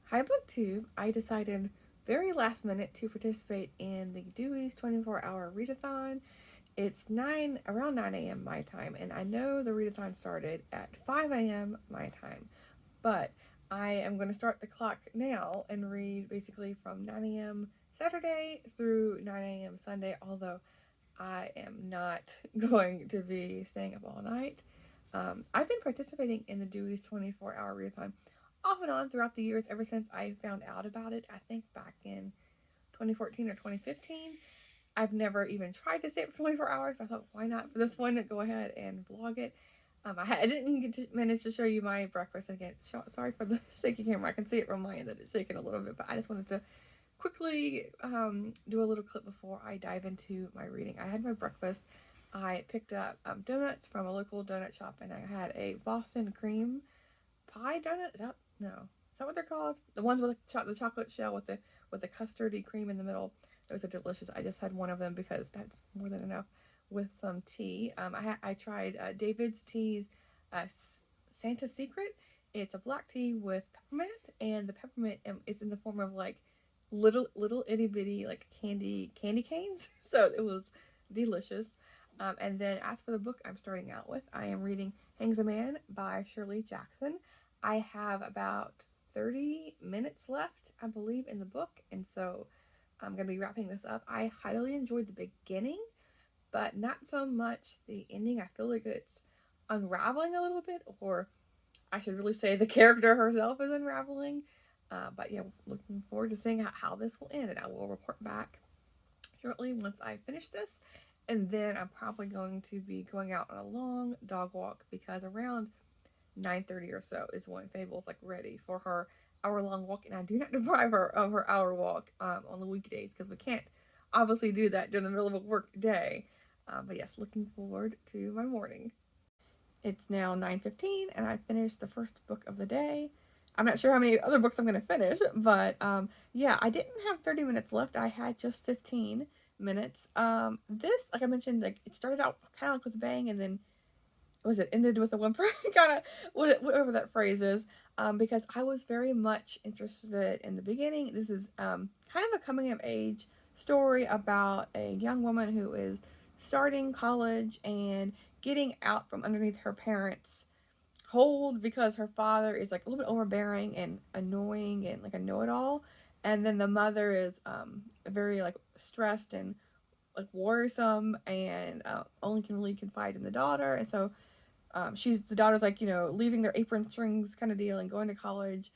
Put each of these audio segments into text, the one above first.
Hi BookTube. I decided very last minute to participate in the Dewey's 24-hour readathon. It's around 9 a.m. my time, and I know the readathon started at 5 a.m. my time, but I am going to start the clock now and read basically from 9 a.m. Saturday through 9 a.m. Sunday, although I am not going to be staying up all night. I've been participating in the Dewey's 24-hour readathon off and on throughout the years ever since I found out about it. I think back in 2014 or 2015. I've never even tried to stay up for 24 hours. But I thought, why not for this one? Go ahead and vlog it. I didn't get to manage to show you my breakfast again. Sorry for the shaky camera. I can see it from my end that it's shaking a little bit, but I just wanted to quickly do a little clip before I dive into my reading. I had my breakfast. I picked up donuts from a local donut shop, and I had a Boston cream pie donut. Is that what they're called? The ones with the chocolate shell with the custardy cream in the middle. Those are delicious. I just had one of them because that's more than enough with some tea. I tried David's Tea's Santa Secret. It's a black tea with peppermint, and the peppermint is in the form of like little itty bitty like candy canes. So it was delicious. And then as for the book I'm starting out with, I am reading Hangs a Man by Shirley Jackson. I have about 30 minutes left, I believe, in the book, and so I'm going to be wrapping this up. I highly enjoyed the beginning, but not so much the ending. I feel like it's unraveling a little bit, or I should really say the character herself is unraveling. But yeah, looking forward to seeing how this will end, and I will report back shortly once I finish this. And then I'm probably going to be going out on a long dog walk because around 9:30 or so is when Fable's like ready for her hour-long walk, and I do not deprive her of her hour walk on the weekdays because we can't obviously do that during the middle of a work day. But yes, looking forward to my morning. It's now 9:15, and I finished the first book of the day. I'm not sure how many other books I'm going to finish, but yeah, I didn't have 30 minutes left. I had just 15 minutes. This, like I mentioned, like it started out kind of like with a bang, and then was it ended with a whimper, kind of whatever that phrase is, because I was very much interested in the beginning. This is kind of a coming of age story about a young woman who is starting college and getting out from underneath her parents' hold because her father is like a little bit overbearing and annoying and like a know-it-all, and then the mother is very like stressed and like worrisome and only can really confide in the daughter, and so the daughter's like, leaving their apron strings kind of deal and going to college.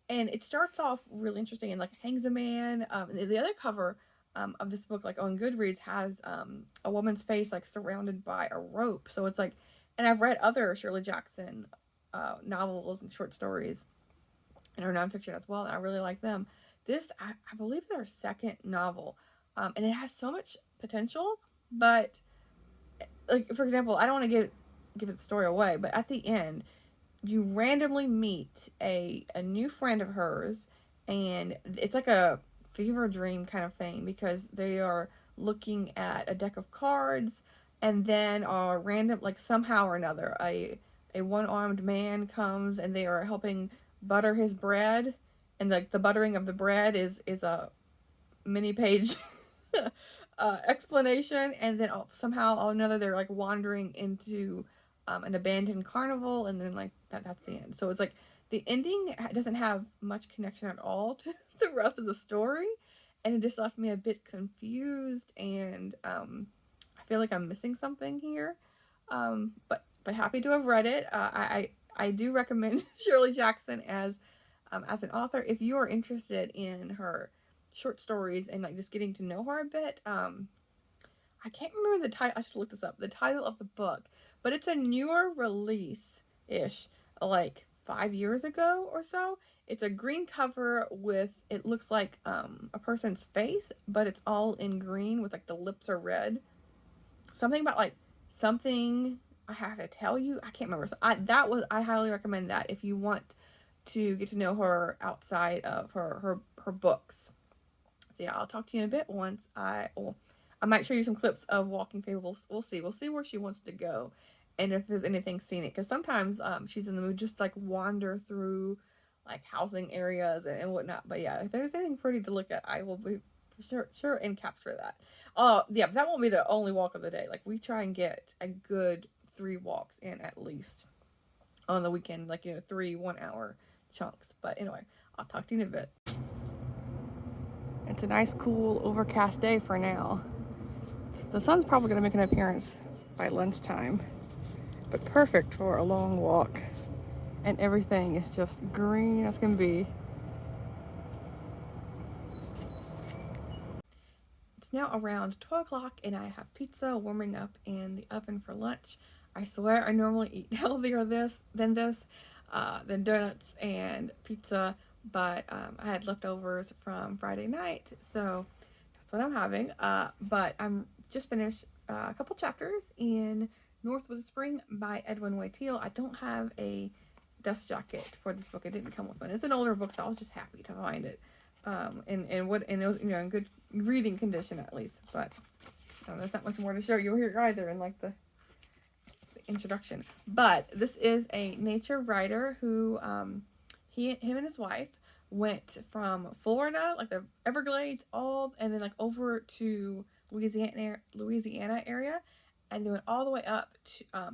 And it starts off really interesting and like hangs a man. The other cover of this book, like on Goodreads, has a woman's face like surrounded by a rope. So it's like, and I've read other Shirley Jackson novels and short stories and her nonfiction as well, and I really like them. This, I believe, is her second novel, and it has so much potential, but like for example, I don't want to give the story away, but at the end, you randomly meet a new friend of hers, and it's like a fever dream kind of thing because they are looking at a deck of cards, and then a random like somehow or another a one-armed man comes and they are helping butter his bread, and like the buttering of the bread is a mini page explanation, and then somehow or another they're like wandering into an abandoned carnival, and then like that's the end. So it's like the ending doesn't have much connection at all to the rest of the story, and it just left me a bit confused, and I feel like I'm missing something here. But happy to have read it. I do recommend Shirley Jackson as an author if you are interested in her short stories and like just getting to know her a bit. I can't remember the title. I should look this up. The title of the book, but it's a newer release ish, like 5 years ago or so. It's a green cover with it looks like a person's face, but it's all in green with like the lips are red. Something about like something I have to tell you. I can't remember. So I highly recommend that if you want to get to know her outside of her books. So yeah, I'll talk to you in a bit once I might show you some clips of Walking Fable. We'll see. We'll see where she wants to go, and if there's anything scenic. Because sometimes she's in the mood just like wander through like housing areas and whatnot. But yeah, if there's anything pretty to look at, I will be sure and capture that. Yeah, but that won't be the only walk of the day. Like we try and get a good 3 walks in at least on the weekend, like 3 1 hour chunks. But anyway, I'll talk to you in a bit. It's a nice, cool, overcast day for now. The sun's probably gonna make an appearance by lunchtime, but perfect for a long walk. And everything is just green as can be. It's now around 12 o'clock and I have pizza warming up in the oven for lunch. I swear I normally eat healthier than donuts and pizza, but I had leftovers from Friday night, so that's what I'm having. But I'm just finished a couple chapters in North with the Spring by Edwin Waiteel. I don't have a dust jacket for this book. It didn't come with one. It's an older book, so I was just happy to find it. And it was, in good reading condition at least. But there's not much more to show you here either in like the introduction. But this is a nature writer who him and his wife went from Florida, like the Everglades, and then like over to Louisiana area, and they went all the way up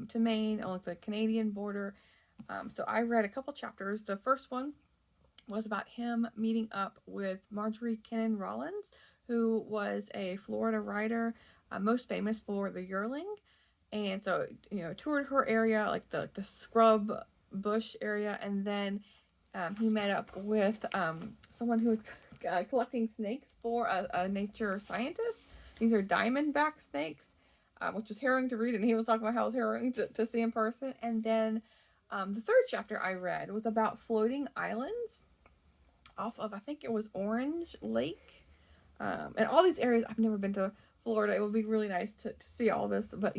to Maine on like the Canadian border. So I read a couple chapters. The first one was about him meeting up with Marjorie Kennan Rollins, who was a Florida writer, most famous for The Yearling. And so, toured her area, like the scrub bush area, and then he met up with someone who was collecting snakes for a nature scientist. These are diamondback snakes, which was harrowing to read, and he was talking about how it was harrowing to see in person. And then the third chapter I read was about floating islands off of, I think it was Orange Lake. And all these areas, I've never been to Florida. It would be really nice to see all this, but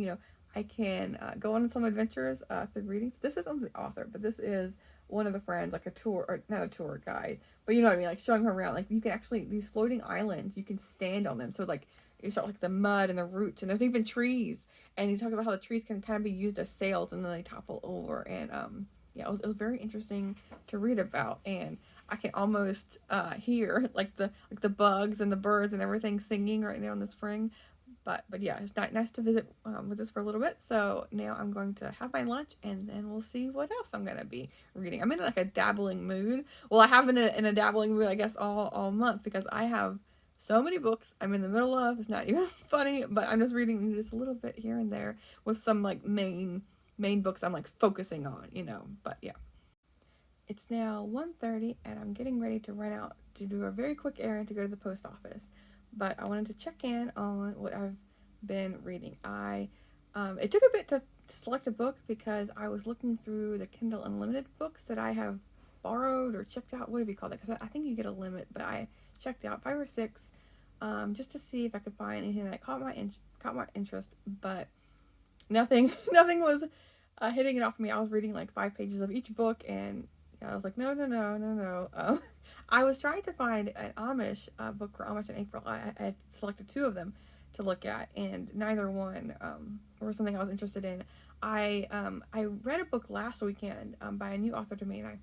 I can go on some adventures through readings. This isn't the author, but this is one of the friends, like a tour, or not a tour guide, but you know what I mean, like showing her around. Like you can actually, these floating islands, you can stand on them. So like you start like the mud and the roots, and there's even trees. And you talk about how the trees can kind of be used as sails, and then they topple over. And yeah, it was very interesting to read about. And I can almost hear like the bugs and the birds and everything singing right now in the spring. But yeah, it's nice to visit with this for a little bit. So now I'm going to have my lunch, and then we'll see what else I'm going to be reading. I'm in like a dabbling mood. Well, I have been in a dabbling mood, I guess, all month, because I have so many books I'm in the middle of. It's not even funny, but I'm just reading just a little bit here and there with some like main books I'm like focusing on, But yeah. It's now 1:30 and I'm getting ready to run out to do a very quick errand to go to the post office. But I wanted to check in on what I've been reading. It took a bit to select a book because I was looking through the Kindle Unlimited books that I have borrowed or checked out, whatever you call it, because I think you get a limit, but I checked out 5 or 6 just to see if I could find anything that caught my interest, but nothing was hitting it off me. I was reading like 5 pages of each book, and I was like, no. I was trying to find an Amish book for Amish in April. I had selected 2 of them to look at, and neither one were something I was interested in. I read a book last weekend by a new author to me, and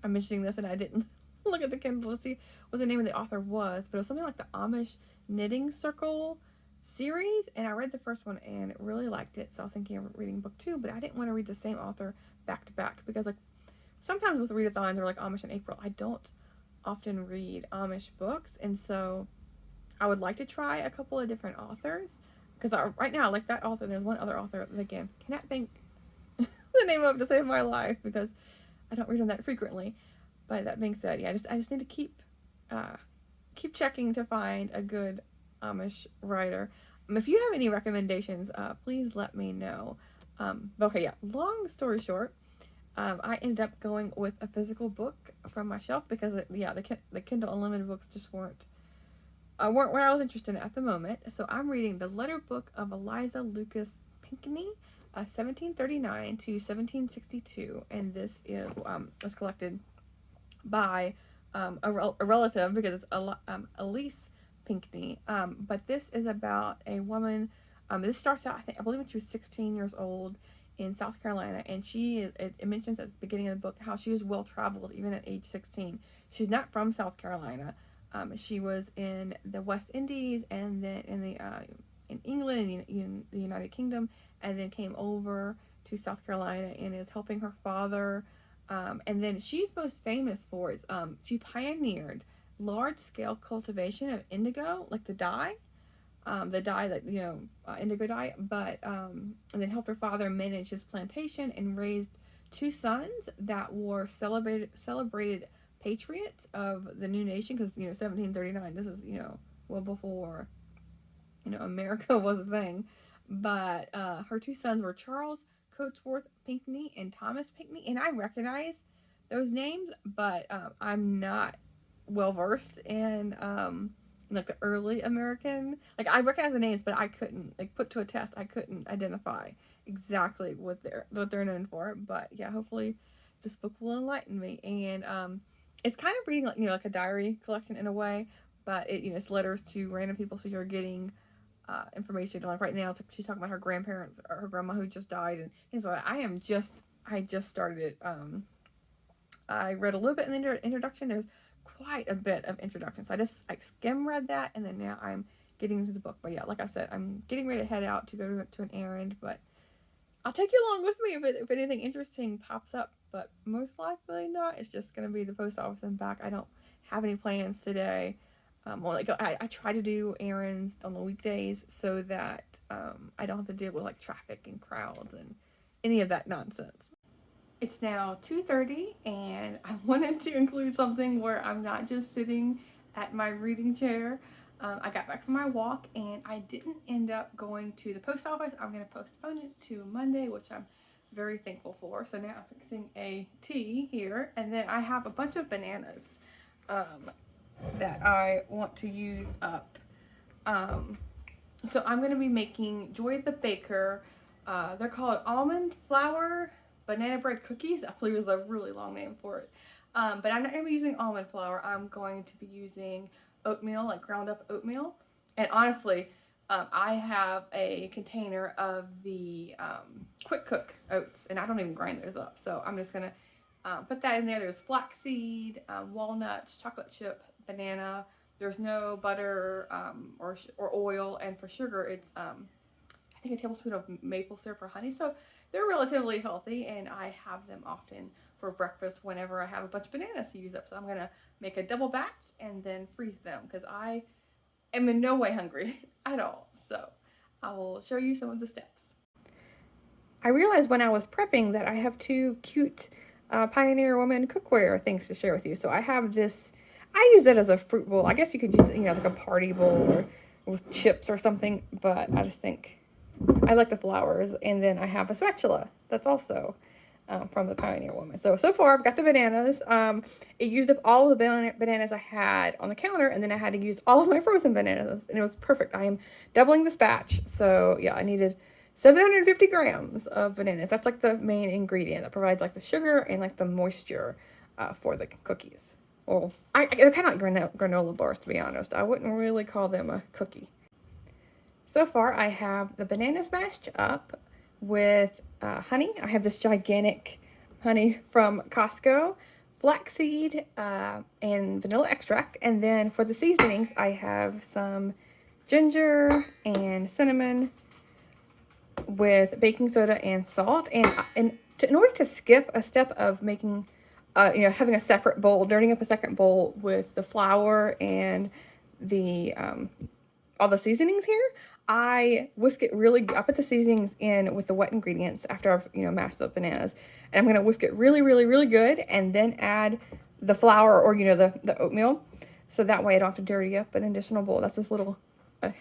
I'm mentioning this, and I didn't look at the Kindle to see what the name of the author was, but it was something like the Amish Knitting Circle series, and I read the first one and really liked it, so I was thinking of reading book 2, but I didn't want to read the same author back to back, because like sometimes with readathons or like Amish in April, I don't often read Amish books, and so I would like to try a couple of different authors, because right now, like that author, there's one other author that again cannot think the name of to save my life because I don't read them that frequently. But that being said, yeah, I just need to keep checking to find a good Amish writer. If you have any recommendations, please let me know. Okay, yeah, long story short, I ended up going with a physical book from my shelf because the Kindle Unlimited books just weren't what I was interested in at the moment. So I'm reading The Letter Book of Eliza Lucas Pinckney, 1739 to 1762, and this is was collected by a relative, because it's Elise Pinckney. But this is about a woman. This starts out, I believe when she was 16 years old, in South Carolina, and it mentions at the beginning of the book how she was well traveled even at age 16. She's not from South Carolina. She was in the West Indies, and then in England, in the United Kingdom, and then came over to South Carolina and is helping her father. And then she's most famous for is she pioneered large scale cultivation of indigo, like the dye that indigo dye, but and then helped her father manage his plantation and raised two sons that were celebrated patriots of the new nation, because 1739, this is well before America was a thing. But her two sons were Charles Coatsworth Pinckney and Thomas Pinckney, and I recognize those names, but I'm not well versed in like the early American. Like, I recognize the names, but I couldn't, like, put to a test, I couldn't identify exactly what they're known for. But yeah, hopefully this book will enlighten me. And it's kind of reading like a diary collection in a way, but it's letters to random people, so you're getting information. Like right now, she's talking about her grandparents or her grandma who just died and things like that. I just started it. I read a little bit in the introduction. There's quite a bit of introduction, so I just skim read that, and then now I'm getting into the book. But yeah, like I said, I'm getting ready to head out to go to an errand, but I'll take you along with me if anything interesting pops up, but most likely not. It's just going to be the post office and back. I don't have any plans today. I try to do errands on the weekdays so that I don't have to deal with like traffic and crowds and any of that nonsense. It's now 2:30, and I wanted to include something where I'm not just sitting at my reading chair. I got back from my walk, and I didn't end up going to the post office. I'm going to postpone it to Monday, which I'm very thankful for. So now I'm fixing a tea here, and then I have a bunch of bananas that I want to use up. So I'm going to be making Joy the Baker. They're called almond flour banana bread cookies. I believe is a really long name for it. But I'm not going to be using almond flour. I'm going to be using oatmeal, like ground up oatmeal. And honestly, I have a container of the quick cook oats, and I don't even grind those up. So I'm just going to put that in there. There's flaxseed, walnuts, chocolate chip, banana. There's no butter or oil, and for sugar, it's I think a tablespoon of maple syrup or honey. So they're relatively healthy, and I have them often for breakfast whenever I have a bunch of bananas to use up. So I'm gonna make a double batch and then freeze them, because I am in no way hungry at all. So I will show you some of the steps. I realized when I was prepping that I have two cute Pioneer Woman cookware things to share with you. So I have this. I use it as a fruit bowl. I guess you could use it, as like a party bowl or with chips or something, but I just think I like the flowers. And then I have a spatula that's also from the Pioneer Woman. So far I've got the bananas. It used up all of the bananas I had on the counter, and then I had to use all of my frozen bananas, and it was perfect. I am doubling this batch. So yeah, I needed 750 grams of bananas. That's like the main ingredient that provides like the sugar and like the moisture for the cookies. Well, they're kind of like granola bars, to be honest. I wouldn't really call them a cookie. So far, I have the bananas mashed up with honey. I have this gigantic honey from Costco, flaxseed, and vanilla extract. And then for the seasonings, I have some ginger and cinnamon with baking soda and salt. And in order to skip a step of making having a separate bowl, dirtying up a second bowl with the flour and the all the seasonings here, I whisk it I put the seasonings in with the wet ingredients after I've mashed up bananas, and I'm gonna whisk it really, really, really good, and then add the flour or the oatmeal, so that way I don't have to dirty up an additional bowl. That's this little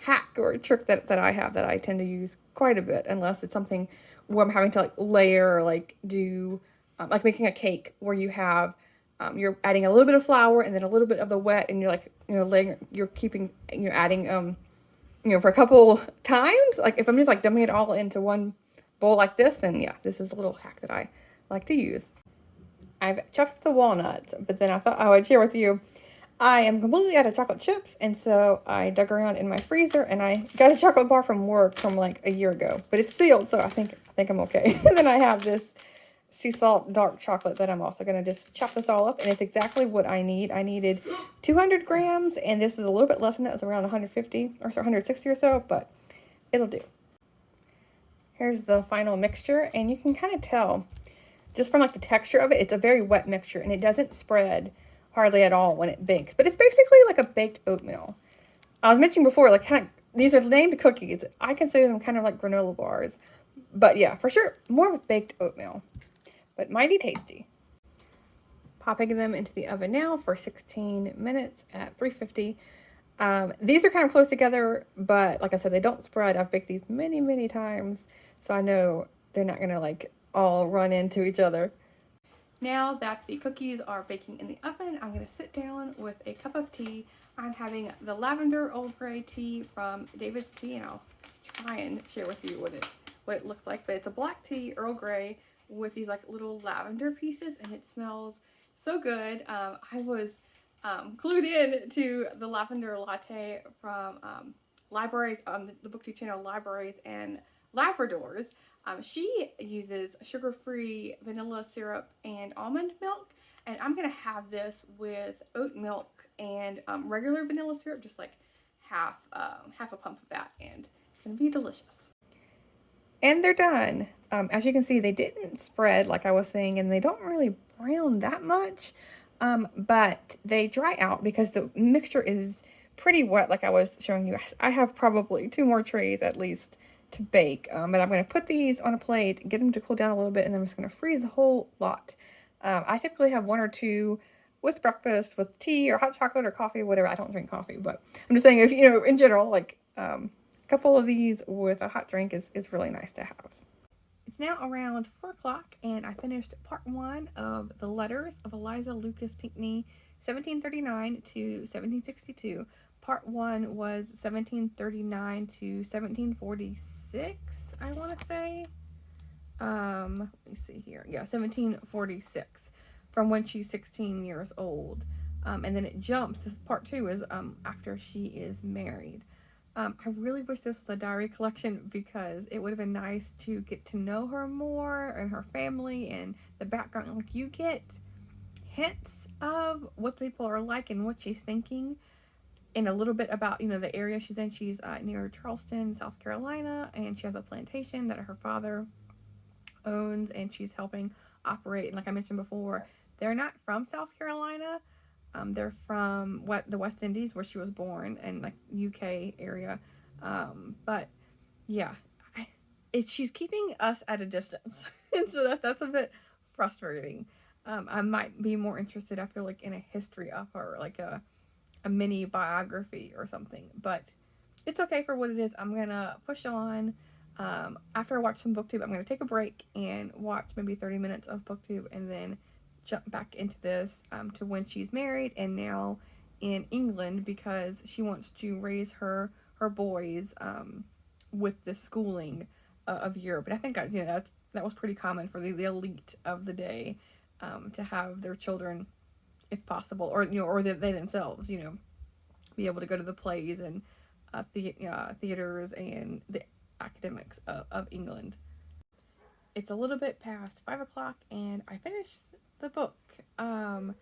hack or a trick that I have that I tend to use quite a bit, unless it's something where I'm having to like layer or like do. Like making a cake where you have, you're adding a little bit of flour and then a little bit of the wet, and you're like, you're keeping, adding, for a couple times. Like if I'm just like dumping it all into one bowl like this, then yeah, this is a little hack that I like to use. I've chopped up the walnuts, but then I thought I would share with you, I am completely out of chocolate chips, and so I dug around in my freezer, and I got a chocolate bar from work from like a year ago, but it's sealed, so I think think I'm okay. And then I have this sea salt dark chocolate that I'm also going to just chop this all up, and it's exactly what I need. I needed 200 grams, and this is a little bit less than that. It's around 150 or so, 160 or so, but it'll do. Here's the final mixture, and you can kind of tell just from like the texture of it, it's a very wet mixture, and it doesn't spread hardly at all when it bakes, but it's basically like a baked oatmeal. I was mentioning before, like kind of, these are named cookies. I consider them kind of like granola bars, but yeah, for sure, more of a baked oatmeal, but mighty tasty. Popping them into the oven now for 16 minutes at 350. These are kind of close together, but like I said, they don't spread. I've baked these many, many times, so I know they're not gonna like all run into each other. Now that the cookies are baking in the oven, I'm gonna sit down with a cup of tea. I'm having the lavender Earl Grey tea from David's Tea, and I'll try and share with you what it looks like. But it's a black tea, Earl Grey, with these like little lavender pieces, and it smells so good. I was glued in to the lavender latte from Libraries, the booktube channel Libraries and Labradors. She uses sugar-free vanilla syrup and almond milk, and I'm gonna have this with oat milk and regular vanilla syrup, just like half a pump of that, and it's gonna be delicious. And they're done. As you can see, they didn't spread like I was saying, and they don't really brown that much, but they dry out because the mixture is pretty wet like I was showing you. I have probably 2 more trays at least to bake, but I'm going to put these on a plate, get them to cool down a little bit, and then I'm just going to freeze the whole lot. I typically have 1 or 2 with breakfast, with tea or hot chocolate or coffee, whatever. I don't drink coffee, but I'm just saying, if you know, in general, like a couple of these with a hot drink is really nice to have. It's now around 4 o'clock, and I finished part 1 of The Letters of Eliza Lucas Pinckney, 1739 to 1762. Part 1 was 1739 to 1746, I want to say. Let me see here. Yeah, 1746, from when she's 16 years old. And then it jumps. This part 2 is after she is married. I really wish this was a diary collection because it would have been nice to get to know her more and her family and the background. Like, you get hints of what people are like and what she's thinking, and a little bit about, you know, the area she's in. She's near Charleston, South Carolina, and she has a plantation that her father owns, and she's helping operate. And like I mentioned before, they're not from South Carolina. They're from the West Indies, where she was born, and like UK area. But yeah, she's keeping us at a distance, and so that's a bit frustrating. I might be more interested, I feel like, in a history of her, like a mini biography or something. But it's okay for what it is. I'm gonna push on. After I watch some booktube, I'm gonna take a break and watch maybe 30 minutes of booktube, and then jump back into this to when she's married and now in England, because she wants to raise her boys with the schooling of Europe. And I think that was pretty common for the elite of the day, to have their children, if possible, or or they themselves, be able to go to the plays and theaters and the academics of England. It's a little bit past 5 o'clock, and I finished the book. I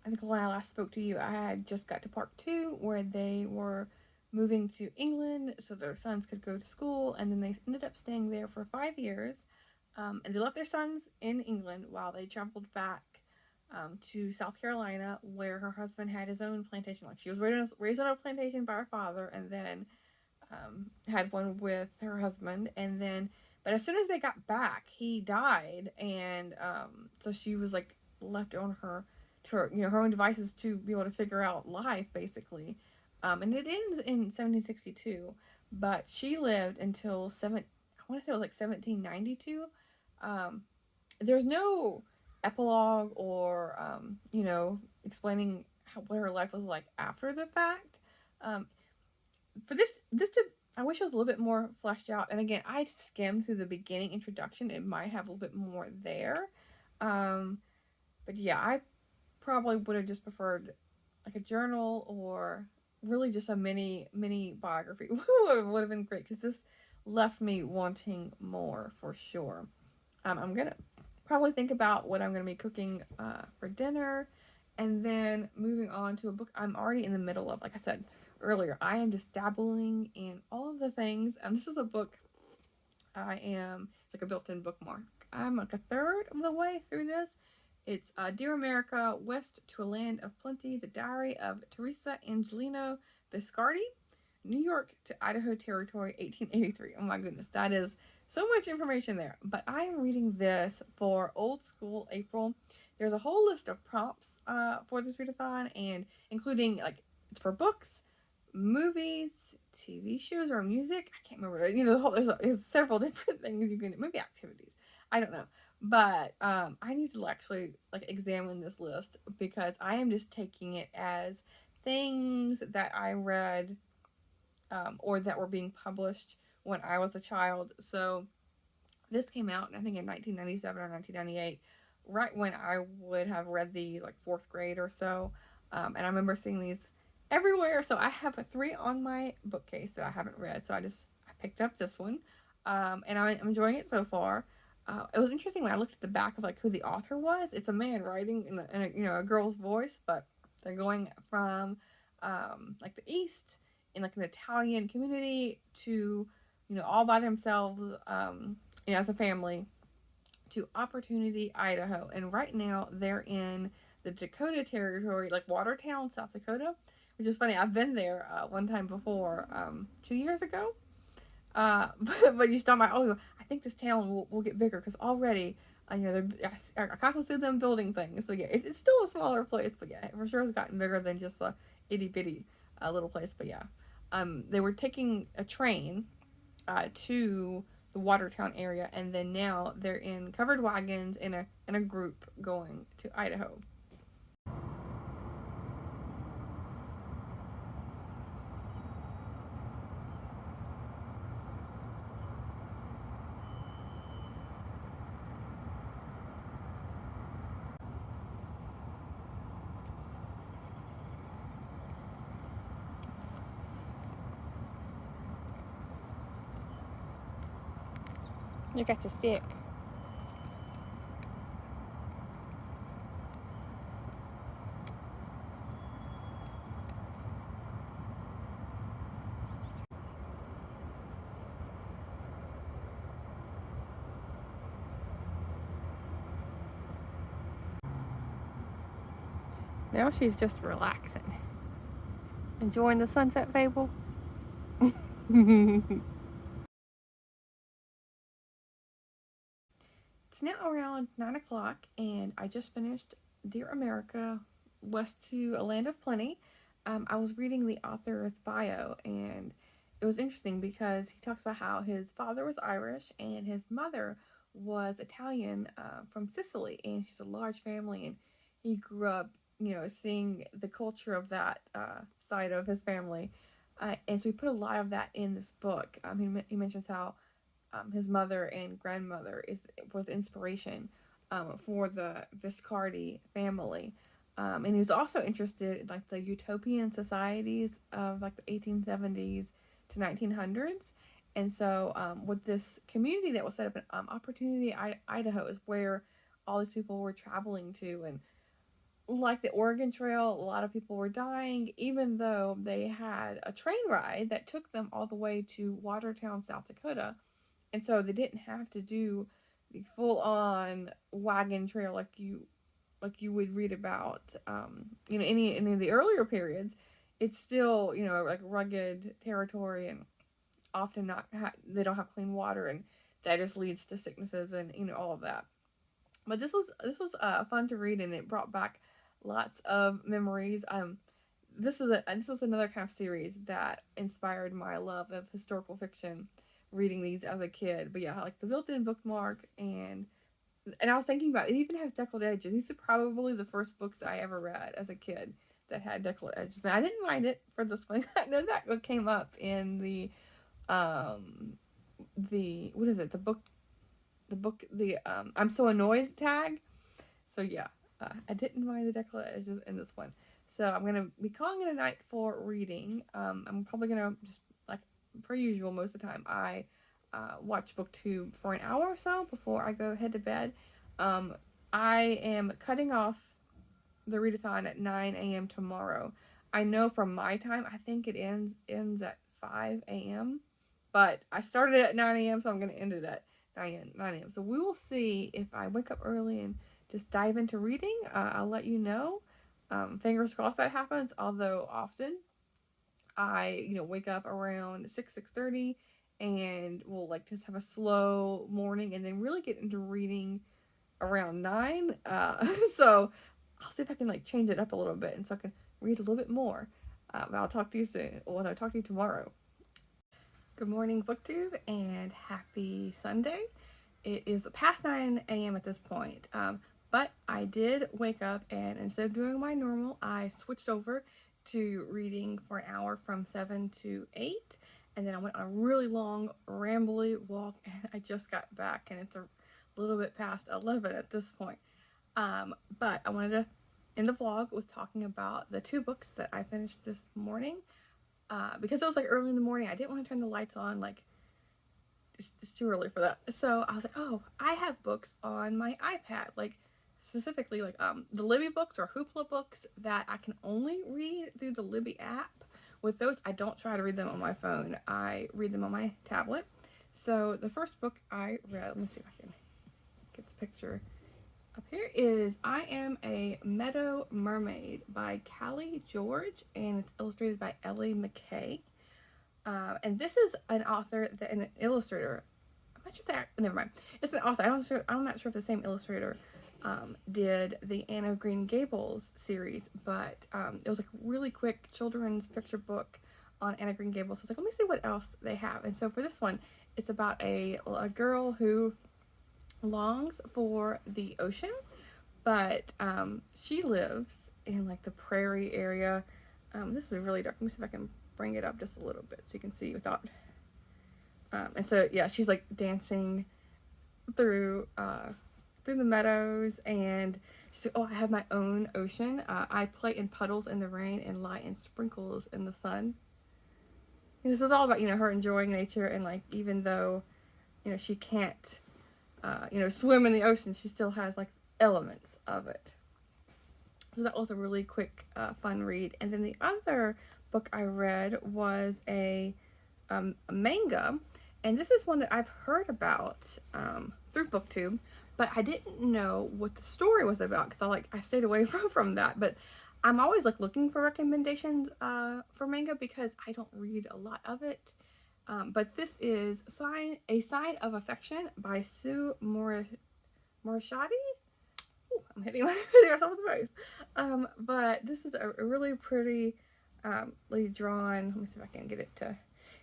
think when I last spoke to you, I had just got to part 2, where they were moving to England so their sons could go to school, and then they ended up staying there for 5 years. And they left their sons in England while they traveled back to South Carolina, where her husband had his own plantation. Like, she was raised on a plantation by her father, and then had one with her husband, and then, but as soon as they got back, he died, and so she was like left on her her own devices to be able to figure out life, basically. And it ends in 1762, but she lived until I want to say it was like 1792. There's no epilogue or explaining what her life was like after the fact. For this to I wish it was a little bit more fleshed out. And again, I skimmed through the beginning introduction. It might have a little bit more there. But yeah, I probably would have just preferred like a journal, or really just a mini biography would have been great, because this left me wanting more for sure. I'm gonna probably think about what I'm gonna be cooking for dinner, and then moving on to a book I'm already in the middle of. Like I said earlier, I am just dabbling in all of the things, and this is a book it's like a built-in bookmark. I'm like a third of the way through this. It's Dear America, West to a Land of Plenty, The Diary of Teresa Angelino Viscardi, New York to Idaho Territory, 1883. Oh my goodness, that is so much information there. But I am reading this for Old School April. There's a whole list of prompts for this readathon, and including like it's for books, movies, TV shows, or music. I can't remember. You know, there's several different things you can, maybe activities. I don't know. But I need to actually like examine this list because I am just taking it as things that I read or that were being published when I was a child. So this came out, I think, in 1997 or 1998, right when I would have read these, like fourth grade or so. And I remember seeing these everywhere. So I have three on my bookcase that I haven't read. So I picked up this one, and I'm enjoying it so far. It was interesting when I looked at the back of like who the author was. It's a man writing in a girl's voice, but they're going from like the East in like an Italian community to all by themselves as a family to Opportunity, Idaho. And right now they're in the Dakota Territory, like Watertown, South Dakota, which is funny. I've been there one time before, 2 years ago. But you start my, I think this town will get bigger because already, I constantly see them building things. So yeah, it's still a smaller place, but yeah, for sure it's gotten bigger than just a itty bitty little place. But yeah, they were taking a train to the Watertown area, and then now they're in covered wagons in a group going to Idaho. You got your stick. Now she's just relaxing, enjoying the sunset fable. It's now around 9 o'clock, and I just finished Dear America, West to a Land of Plenty. I was reading the author's bio, and it was interesting because he talks about how his father was Irish and his mother was Italian from Sicily, and she's a large family, and he grew up, seeing the culture of that side of his family. And so he put a lot of that in this book. He mentions how his mother and grandmother was inspiration for the Viscardi family. And he was also interested in like the utopian societies of like the 1870s to 1900s. And so with this community that was set up in Opportunity, Idaho, is where all these people were traveling to. And like the Oregon Trail, a lot of people were dying, even though they had a train ride that took them all the way to Watertown, South Dakota, and so they didn't have to do the full on wagon trail like you would read about any of the earlier periods. It's still like rugged territory, and often they don't have clean water, and that just leads to sicknesses and all of that. But this was fun to read, and it brought back lots of memories. This is another kind of series that inspired my love of historical fiction, reading these as a kid. But yeah, like the built-in bookmark, and I was thinking about it, even has deckled edges. These are probably the first books I ever read as a kid that had deckled edges. And I didn't mind it for this one. I know that came up in um the what is it? The I'm so annoyed tag. So yeah, I didn't mind the deckled edges in this one. So I'm gonna be calling it a night for reading. I'm probably gonna just, like per usual, most of the time I watch BookTube for an hour or so before I go head to bed. I am cutting off the readathon at 9 a.m. tomorrow. I know from my time, I think it ends at 5 a.m. But I started at 9 a.m., so I'm going to end it at 9 a.m. So we will see if I wake up early and just dive into reading. I'll let you know. Fingers crossed that happens, although often I, wake up around 6:30 and will like just have a slow morning and then really get into reading around 9. So I'll see if I can like change it up a little bit and so I can read a little bit more. But I'll talk to you soon. Well, I'll talk to you tomorrow. Good morning, BookTube, and happy Sunday. It is past 9 a.m. at this point, but I did wake up and instead of doing my normal, I switched over to reading for an hour from 7 to 8, and then I went on a really long, rambly walk, and I just got back, and it's a little bit past 11 at this point. But I wanted to end the vlog with talking about the 2 books that I finished this morning. Because it was like early in the morning, I didn't want to turn the lights on, like it's too early for that. So I was like, oh, I have books on my iPad, like specifically like the Libby books or Hoopla books that I can only read through the Libby app. With those, I don't try to read them on my phone. I read them on my tablet. So the first book I read, let me see if I can get the picture up here, is I Am a Meadow Mermaid by Callie George, and it's illustrated by Ellie McKay. And this is an author that an illustrator. I'm not sure if that. Never mind. It's an author. I'm not sure if the same illustrator did the Anne of Green Gables series, but it was like a really quick children's picture book on Anne of Green Gables. So I was like, let me see what else they have. And so for this one, it's about a girl who longs for the ocean, but she lives in like the prairie area. This is really dark. Let me see if I can bring it up just a little bit so you can see without and so yeah, she's like dancing through the meadows, and she's like, oh, I have my own ocean. I play in puddles in the rain and lie in sprinkles in the sun. And this is all about her enjoying nature, and like even though she can't swim in the ocean, she still has like elements of it. So that was a really quick, fun read. And then the other book I read was a manga, and this is one that I've heard about through BookTube, but I didn't know what the story was about because I stayed away from that. But I'm always like looking for recommendations for manga because I don't read a lot of it. But this is A Sign of Affection by Sue Morishadi. I'm hitting myself with the voice. But this is a really pretty drawn. Let me see if I can get it to.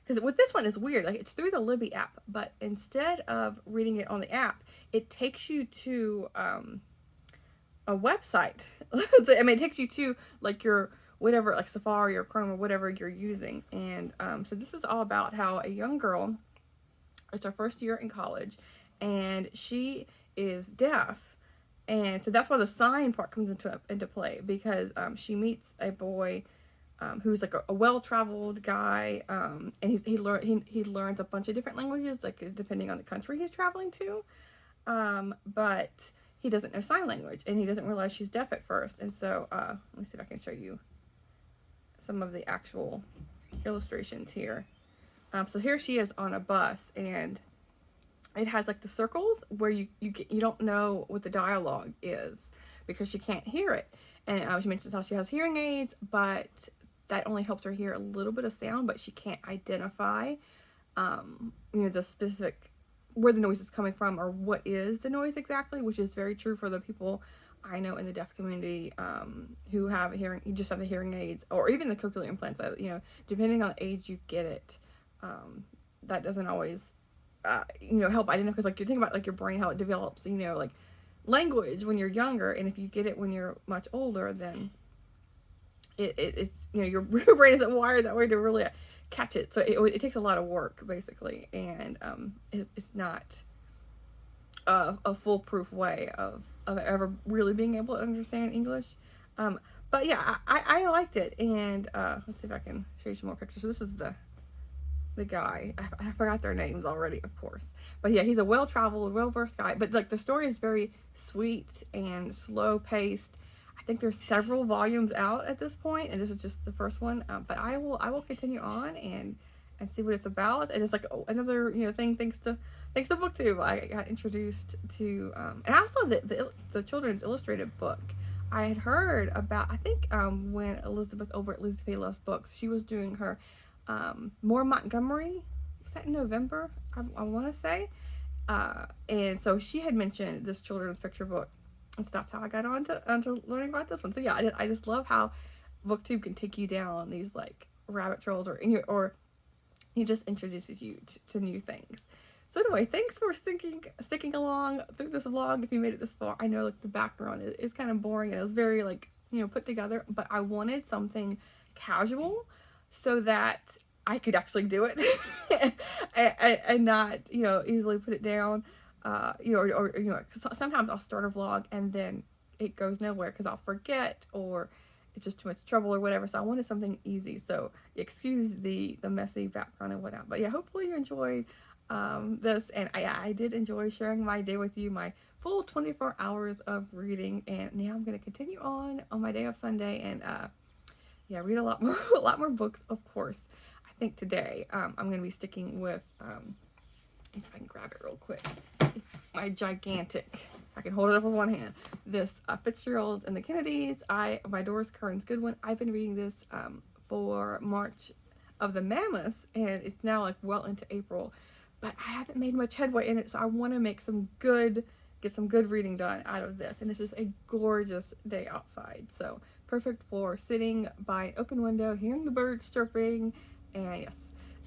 Because with this one is weird. Like it's through the Libby app, but instead of reading it on the app, it takes you to a website. I mean, it takes you to like your whatever, like Safari or Chrome or whatever you're using. And so this is all about how a young girl, it's her first year in college, and she is deaf. And so that's why the sign part comes into play, because she meets a boy who's like a well-traveled guy, and he learns a bunch of different languages, like depending on the country he's traveling to, but he doesn't know sign language, and he doesn't realize she's deaf at first. And so let me see if I can show you some of the actual illustrations here. So here she is on a bus, and it has like the circles where you don't know what the dialogue is because she can't hear it. And she mentions how she has hearing aids, but that only helps her hear a little bit of sound, but she can't identify the specific where the noise is coming from or what is the noise exactly, which is very true for the people I know in the deaf community who have just have the hearing aids, or even the cochlear implants that, depending on the age you get it, that doesn't always help identify, because like you think about like your brain, how it develops, like language when you're younger, and if you get it when you're much older, then it's your brain isn't wired that way to really catch it. So it takes a lot of work basically, and it's not a foolproof way of ever really being able to understand English. But yeah, I liked it, and let's see if I can show you some more pictures. So this is the the guy. I forgot their names already, of course. But yeah, he's a well-traveled, well-versed guy. But like the story is very sweet and slow-paced. I think there's several volumes out at this point, and this is just the first one. But I will continue on and see what it's about. And it's like another thing thanks to BookTube. I got introduced to and also the children's illustrated book. I had heard about, I think when Elizabeth over at Elizabeth Loves Books, she was doing her More Montgomery. Was that in November? I want to say. And so she had mentioned this children's picture book. And so that's how I got onto learning about this one. So yeah, I just love how BookTube can take you down these like rabbit trails, or he just introduces you to new things. So anyway, thanks for sticking along through this vlog. If you made it this far, I know like the background is kind of boring and it was very like put together, but I wanted something casual so that I could actually do it and not easily put it down. Or sometimes I'll start a vlog and then it goes nowhere because I'll forget or it's just too much trouble or whatever. So I wanted something easy. So excuse the messy background and whatnot. But yeah, hopefully you enjoyed this, and I did enjoy sharing my day with you, my full 24 hours of reading. And now I'm going to continue on my day of Sunday and yeah, read a lot more books, of course. I think today I'm going to be sticking with let's see if I can grab it real quick. It's my gigantic, I can hold it up with one hand, this Fitzgerald and the Kennedys, by Doris Kearns Goodwin. I've been reading this for March of the Mammoth, and it's now like well into April, but I haven't made much headway in it, so I want to get some good reading done out of this. And it's just a gorgeous day outside, so perfect for sitting by an open window, hearing the birds chirping, and yes.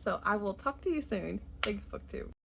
So I will talk to you soon. Thanks, BookTube.